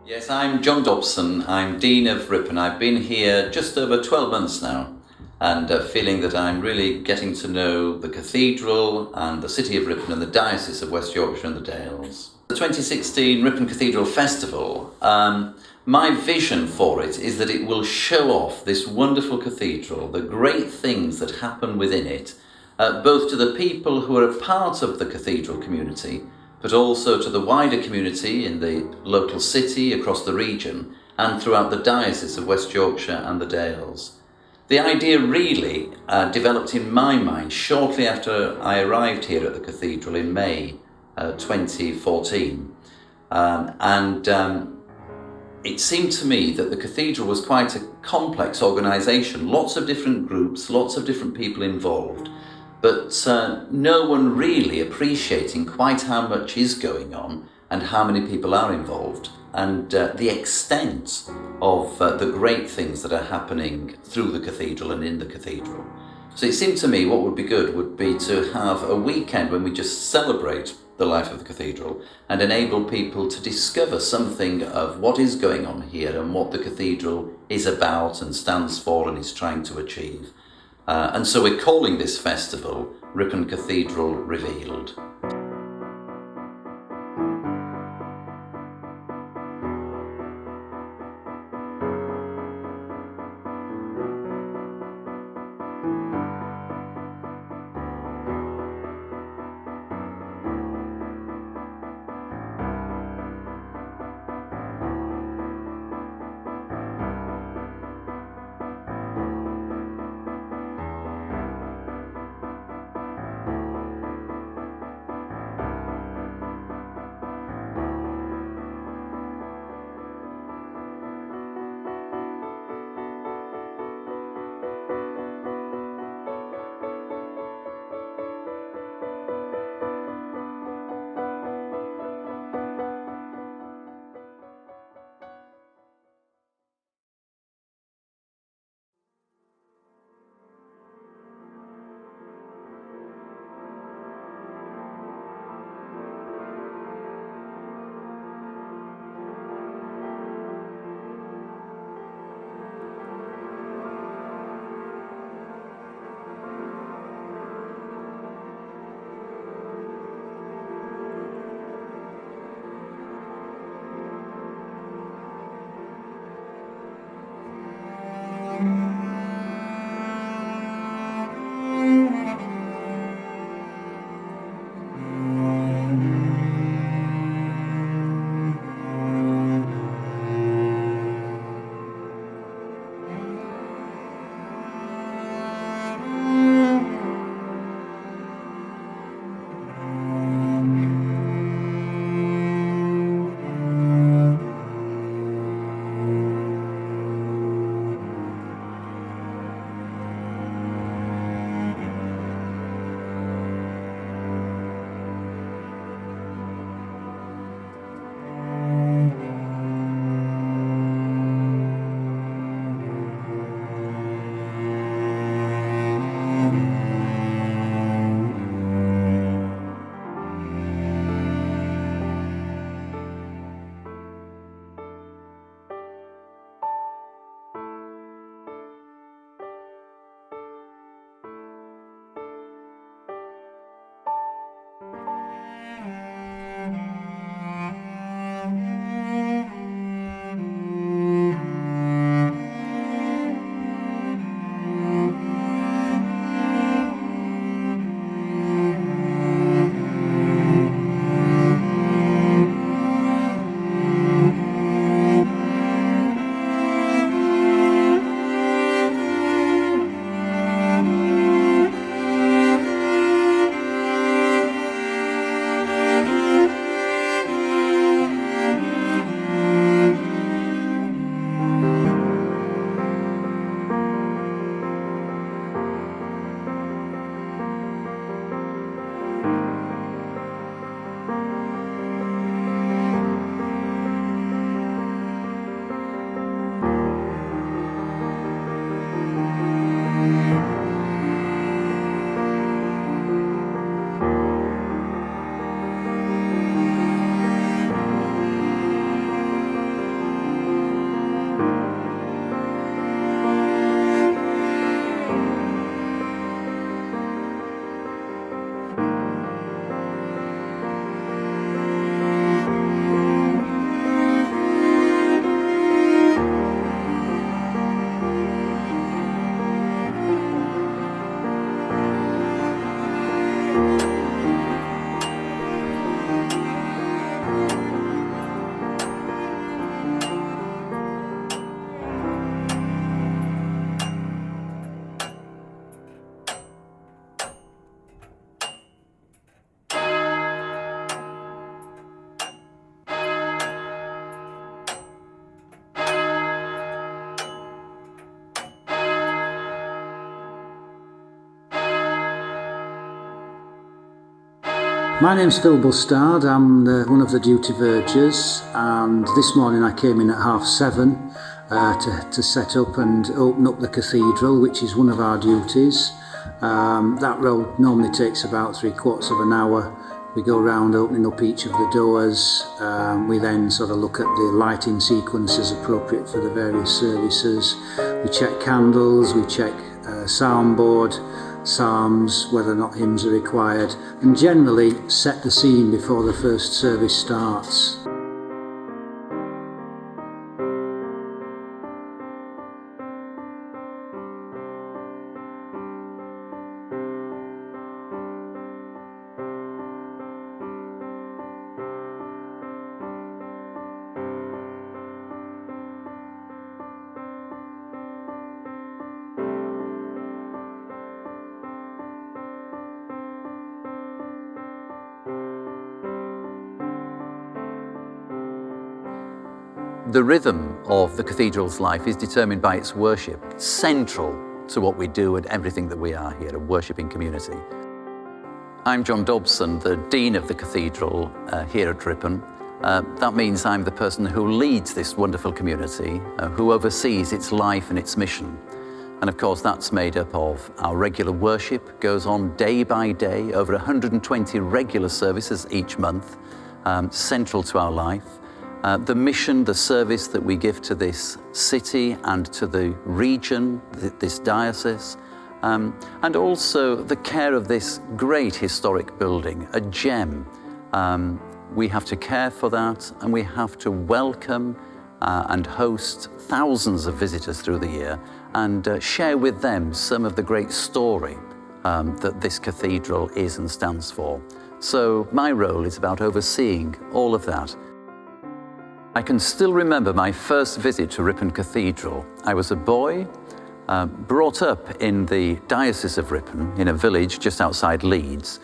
Yes, I'm John Dobson. I'm Dean of Ripon. I've been here just over 12 months now and feeling that I'm really getting to know the cathedral and the city of Ripon and the Diocese of West Yorkshire and the Dales. The 2016 Ripon Cathedral Festival, my vision for it is that it will show off this wonderful cathedral, the great things that happen within it, both to the people who are a part of the cathedral community, but also to the wider community in the local city, across the region, and throughout the Diocese of West Yorkshire and the Dales. The idea really developed in my mind shortly after I arrived here at the cathedral in May 2014. It seemed to me that the cathedral was quite a complex organisation, lots of different groups, lots of different people involved, but no one really appreciating quite how much is going on and how many people are involved and the extent of the great things that are happening through the cathedral and in the cathedral. So it seemed to me what would be good would be to have a weekend when we just celebrate the life of the cathedral and enable people to discover something of what is going on here and what the cathedral is about and stands for and is trying to achieve. And so we're calling this festival Ripon Cathedral Revealed. My name's Phil Bustard. I'm one of the duty vergers, and this morning I came in at 7:30 to set up and open up the cathedral, which is one of our duties. That road normally takes about 3/4 of an hour. We go around opening up each of the doors. We then sort of look at the lighting sequences appropriate for the various services. We check candles, we check soundboard, psalms, whether or not hymns are required, and generally set the scene before the first service starts. The rhythm of the cathedral's life is determined by its worship, central to what we do and everything that we are here, a worshipping community. I'm John Dobson, the Dean of the Cathedral here at Ripon. That means I'm the person who leads this wonderful community, who oversees its life and its mission. And of course, that's made up of our regular worship, goes on day by day, over 120 regular services each month, central to our life. The mission, the service that we give to this city and to the region, this diocese, and also the care of this great historic building, a gem. We have to care for that, and we have to welcome and host thousands of visitors through the year and share with them some of the great story that this cathedral is and stands for. So my role is about overseeing all of that. I can still remember my first visit to Ripon Cathedral. I was a boy, brought up in the Diocese of Ripon, in a village just outside Leeds.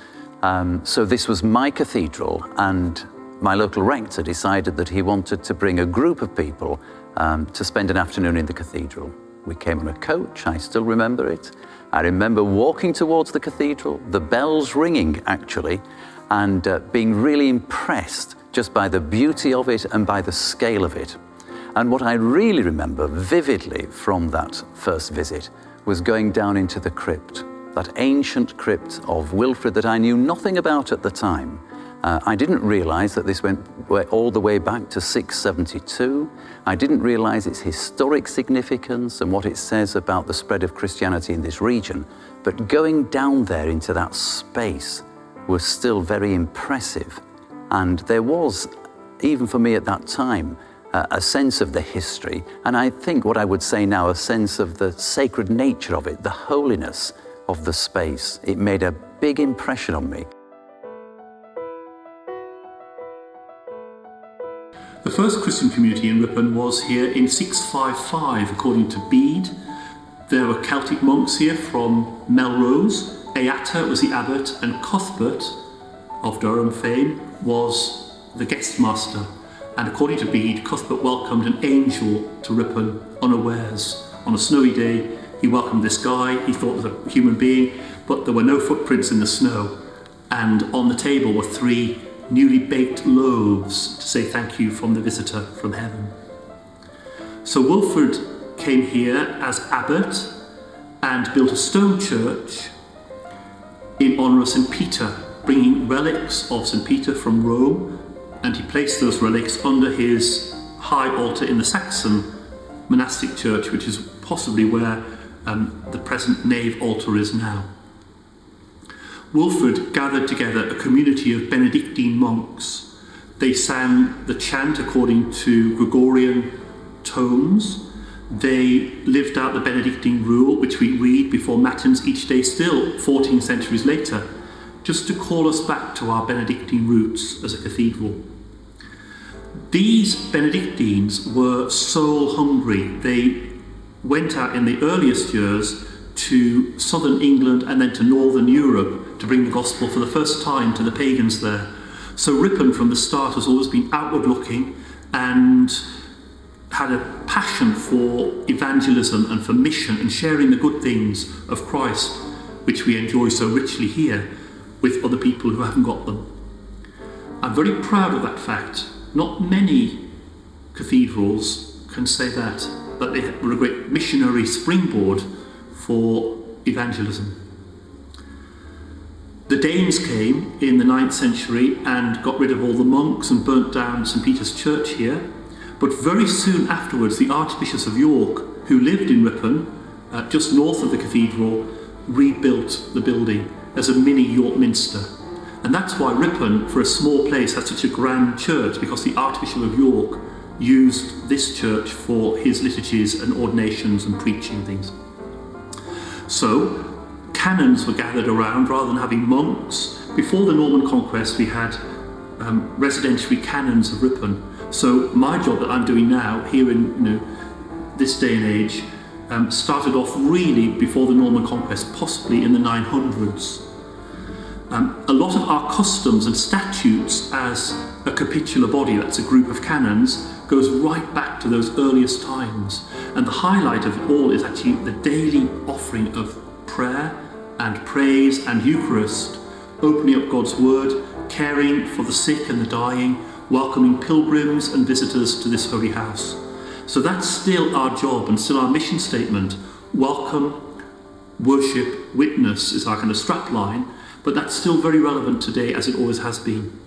So this was my cathedral, and my local rector decided that he wanted to bring a group of people to spend an afternoon in the cathedral. We came on a coach, I still remember it. I remember walking towards the cathedral, the bells ringing actually, and being really impressed just by the beauty of it and by the scale of it. And what I really remember vividly from that first visit was going down into the crypt, that ancient crypt of Wilfrid that I knew nothing about at the time. I didn't realize that this went all the way back to 672. I didn't realize its historic significance and what it says about the spread of Christianity in this region. But going down there into that space was still very impressive. And there was, even for me at that time, a sense of the history, and I think what I would say now, a sense of the sacred nature of it, the holiness of the space. It made a big impression on me. The first Christian community in Ripon was here in 655, according to Bede. There were Celtic monks here from Melrose. Eata was the abbot, and Cuthbert, of Durham fame, was the guest master. And according to Bede, Cuthbert welcomed an angel to Ripon unawares. On a snowy day, he welcomed this guy. He thought it was a human being, but there were no footprints in the snow. And on the table were 3 newly baked loaves to say thank you from the visitor from heaven. So Wilfrid came here as abbot and built a stone church in honour of St. Peter, bringing relics of St. Peter from Rome, and he placed those relics under his high altar in the Saxon monastic church, which is possibly where the present nave altar is now. Wilfrid gathered together a community of Benedictine monks. They sang the chant according to Gregorian tomes. They lived out the Benedictine rule, which we read before Matins each day still, 14 centuries later, just to call us back to our Benedictine roots as a cathedral. These Benedictines were soul hungry. They went out in the earliest years to southern England and then to northern Europe to bring the gospel for the first time to the pagans there. So Ripon from the start has always been outward looking and had a passion for evangelism and for mission and sharing the good things of Christ, which we enjoy so richly here with other people who haven't got them. I'm very proud of that fact. Not many cathedrals can say that they were a great missionary springboard for evangelism. The Danes came in the 9th century and got rid of all the monks and burnt down St. Peter's Church here. But very soon afterwards, the Archbishops of York, who lived in Ripon, just north of the cathedral, rebuilt the building as a mini York Minster. And that's why Ripon, for a small place, has such a grand church, because the Archbishop of York used this church for his liturgies and ordinations and preaching things. So, canons were gathered around rather than having monks. Before the Norman conquest, we had residentiary canons of Ripon. So my job that I'm doing now, here in this day and age, started off really before the Norman conquest, possibly in the 900s. A lot of our customs and statutes as a capitular body, that's a group of canons, goes right back to those earliest times. And the highlight of it all is actually the daily offering of prayer and praise and Eucharist, opening up God's word, caring for the sick and the dying, welcoming pilgrims and visitors to this holy house. So that's still our job and still our mission statement. Welcome, worship, witness is our kind of strapline, but that's still very relevant today as it always has been.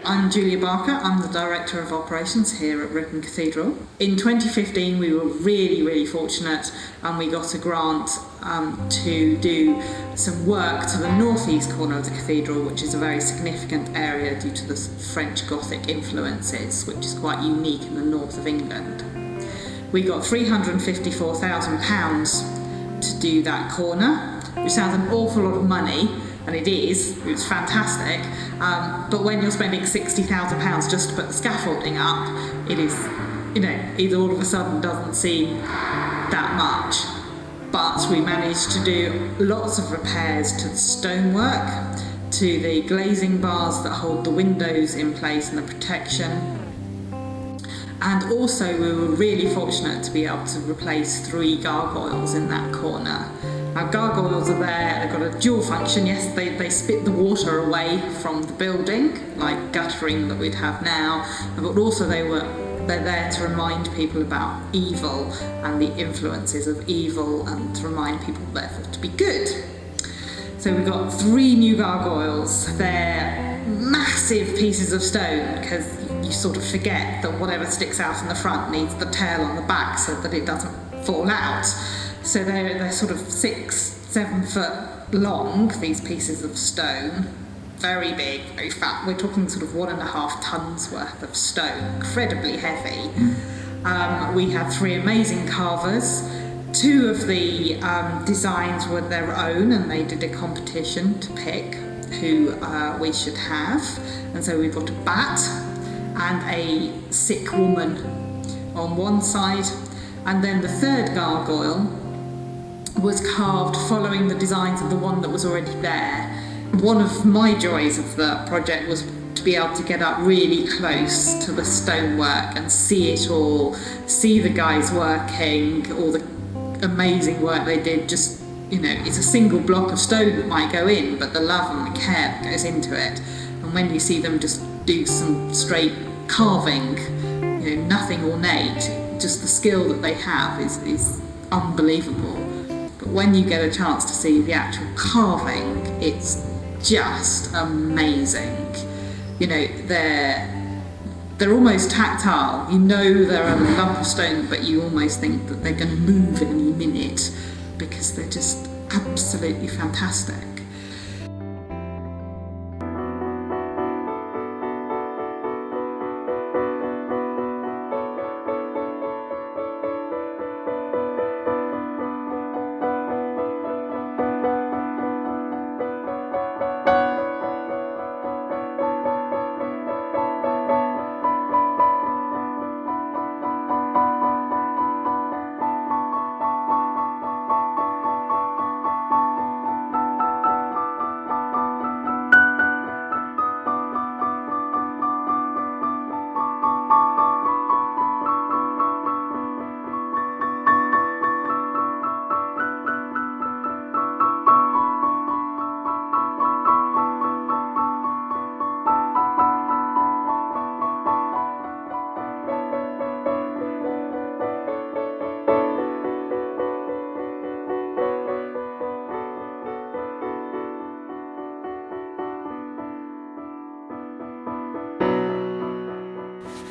I'm Julia Barker, I'm the Director of Operations here at Ripon Cathedral. In 2015 we were really fortunate and we got a grant to do some work to the northeast corner of the cathedral, which is a very significant area due to the French Gothic influences, which is quite unique in the north of England. We got £354,000 to do that corner, which sounds an awful lot of money, and it is, it's fantastic, but when you're spending £60,000 just to put the scaffolding up, it is, it all of a sudden doesn't seem that much. But we managed to do lots of repairs to the stonework, to the glazing bars that hold the windows in place and the protection. And also we were really fortunate to be able to replace 3 gargoyles in that corner. Our gargoyles are there, they've got a dual function. Yes, they spit the water away from the building, like guttering that we'd have now, but also they're there to remind people about evil and the influences of evil, and to remind people therefore to be good. So we've got 3 new gargoyles. They're massive pieces of stone, because you sort of forget that whatever sticks out in the front needs the tail on the back so that it doesn't fall out. So they're sort of 6-7 foot long, these pieces of stone. Very big, very fat. We're talking sort of 1.5 tons worth of stone, incredibly heavy. We had 3 amazing carvers. 2 of the designs were their own, and they did a competition to pick who we should have. And so we've got a bat and a sick woman on one side, and then the 3rd gargoyle was carved following the designs of the one that was already there. One of my joys of the project was to be able to get up really close to the stonework and see it all, see the guys working, all the amazing work they did. Just, it's a single block of stone that might go in, but the love and the care that goes into it. And when you see them just do some straight carving, nothing ornate, just the skill that they have is unbelievable. But when you get a chance to see the actual carving, It's just amazing. You know, they're almost tactile. You know they're a lump of stone, but you almost think that they're going to move any minute because they're just absolutely fantastic.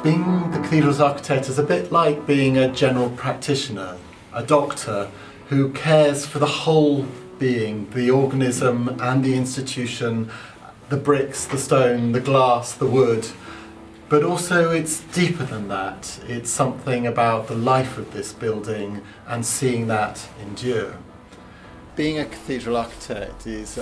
Being the cathedral's architect is a bit like being a general practitioner, a doctor who cares for the whole being, the organism and the institution, the bricks, the stone, the glass, the wood. But also it's deeper than that. It's something about the life of this building and seeing that endure. Being a cathedral architect is